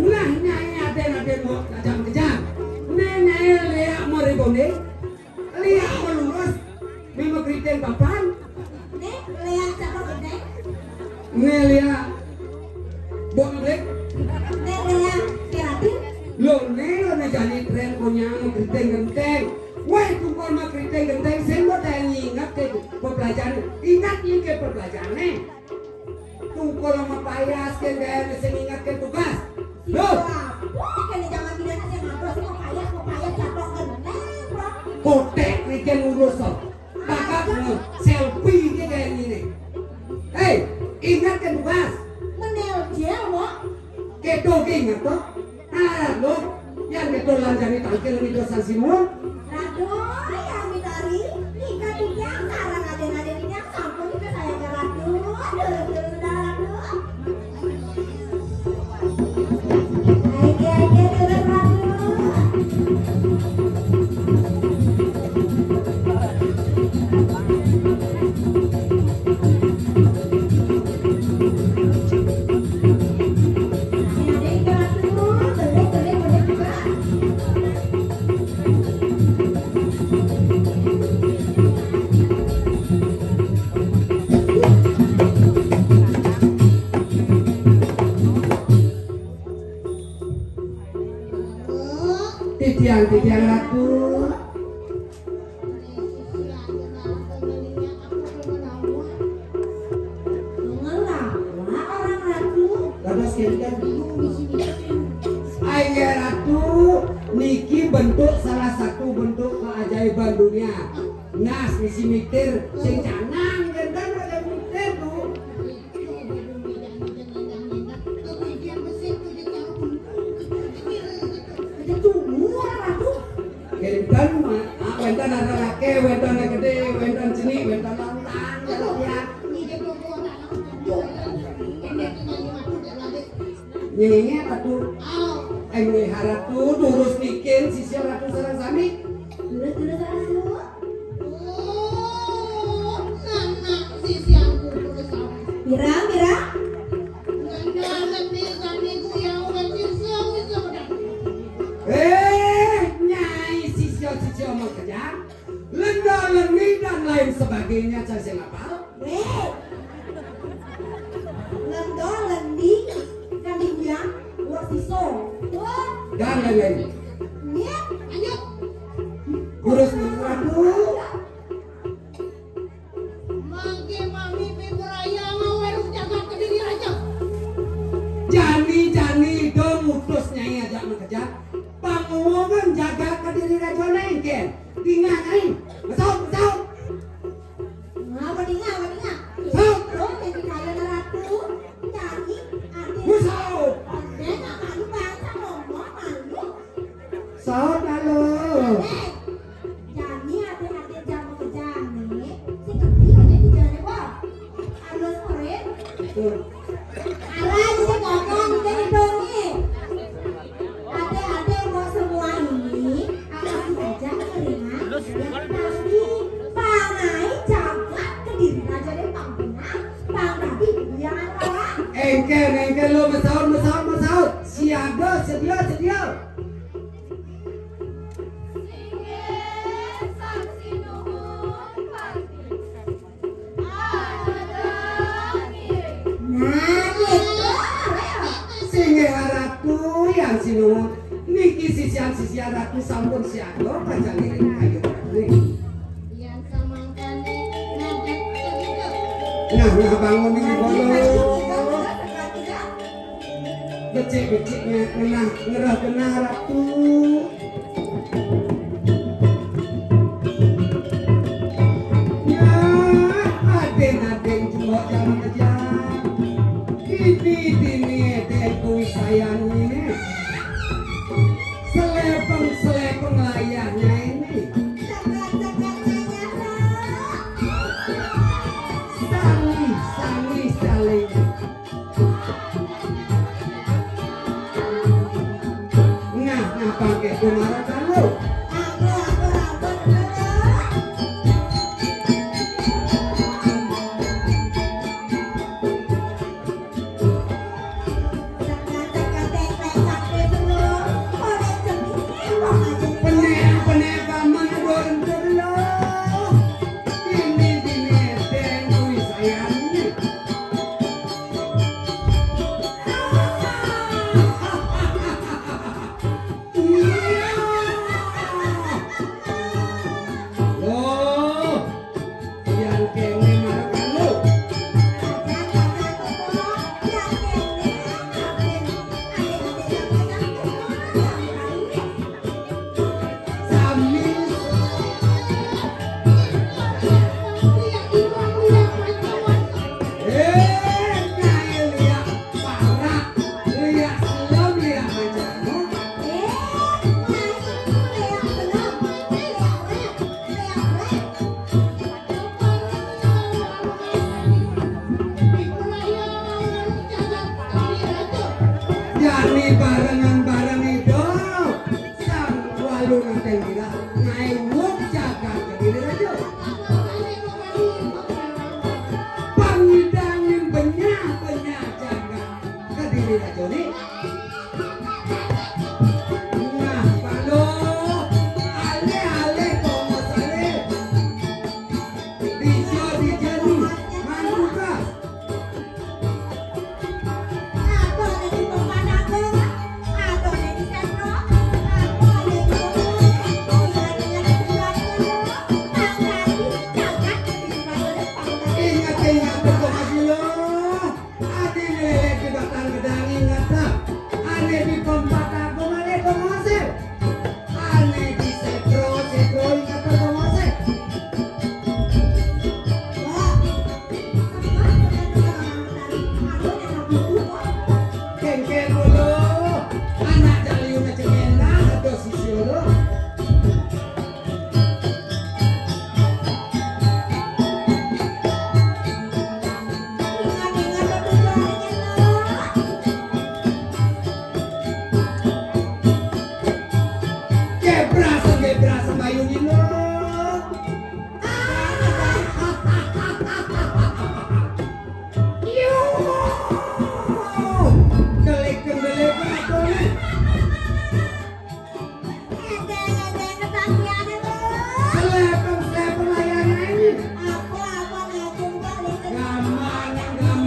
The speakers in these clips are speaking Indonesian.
Nah nyai aden mau kejam-kejam. Nyai lihat mau rebonding. Lihat mau lurus. Memang kriten papan. Lihat siapa gede? Lihat boleh. Lihat kiratin. Lo jadi tren punya kriten genteng. Wah kumpul mah kriten genteng. Saya mau tanya ingat ke pembelajaran. Ingat ini ke pembelajaran. Kumpul sama payas kan gaya mesti ingat ke tugas. Loh. Kan jangan pidana saya ngabros mau payas jatuh genteng. Kotek kriten urus so. Bakat selfie dia kayak gini. Hei, ingat kan tugas? Menelgel mo. Kedo ingat toh? Ah, lo yang kedo lanjani tangkil di dosa simul. Aduh, yang mitari, nikah tuh yang sarang aden-aden ini yang sampun juga saya ngeradu. Aduh. Aike, Titiang ratu. Ayah ratu, niki bentuk salah satu bentuk keajaiban dunia. Nas misi mikir, sing canang gendang ada mikir tuh. Gendang mah, wentan ada laki, wentan gede, wentan sini, wentan lontang, lihat. Nyenye ratu, ini haratu durus bikin sisi ratu sarang sami. Durus ratu. Mira. Nyai sisio mau kerja, lenga-lengi dan lain sebagainya saya ngapal. Lendi, kami bilang buat siso. Dan lain-lain. Lanjut. Urus ratu. Jani dong mutus nyai aja mengejar. Panguwungan jaga kediri raja nengken. Tinggal nyai. Besok. Apa tinggal? Besok. Oh, jadi kalian ratu. Jadi, Besok. Ade nggak malu bangsa ngomong malu. Besok halo. Jadi ade jamu kerja nih. Si ngerti ade di jalan apa? Harus murid. Arah jadi ngomong jadi dongi. Ade mau semua ini akan saja keringan yang tadi pangai jagat kediri raja dari panggungan pang tadi jangan kalah. Engkel lo mesaut. Siaga sedia. Yang sinuhun niki sisian ratu sampun siaga panjangin kayu ini. Yang samangkane Nah bangun ini bolo. Becik-beciknya kena ratu. Ya aden cuma jangan kerja. Ini dekui sayangnya. Selepeng layarnya ini. Saling. Nah pakai kumara kalu. kediri raja nih. Nah, palo, ale komos ale. Dijo nih, manduka. Gebra sembayu dino. Yo, kelek apa nih? Selep layanan ini. Gaman aku.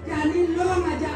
Jadi lo ngajak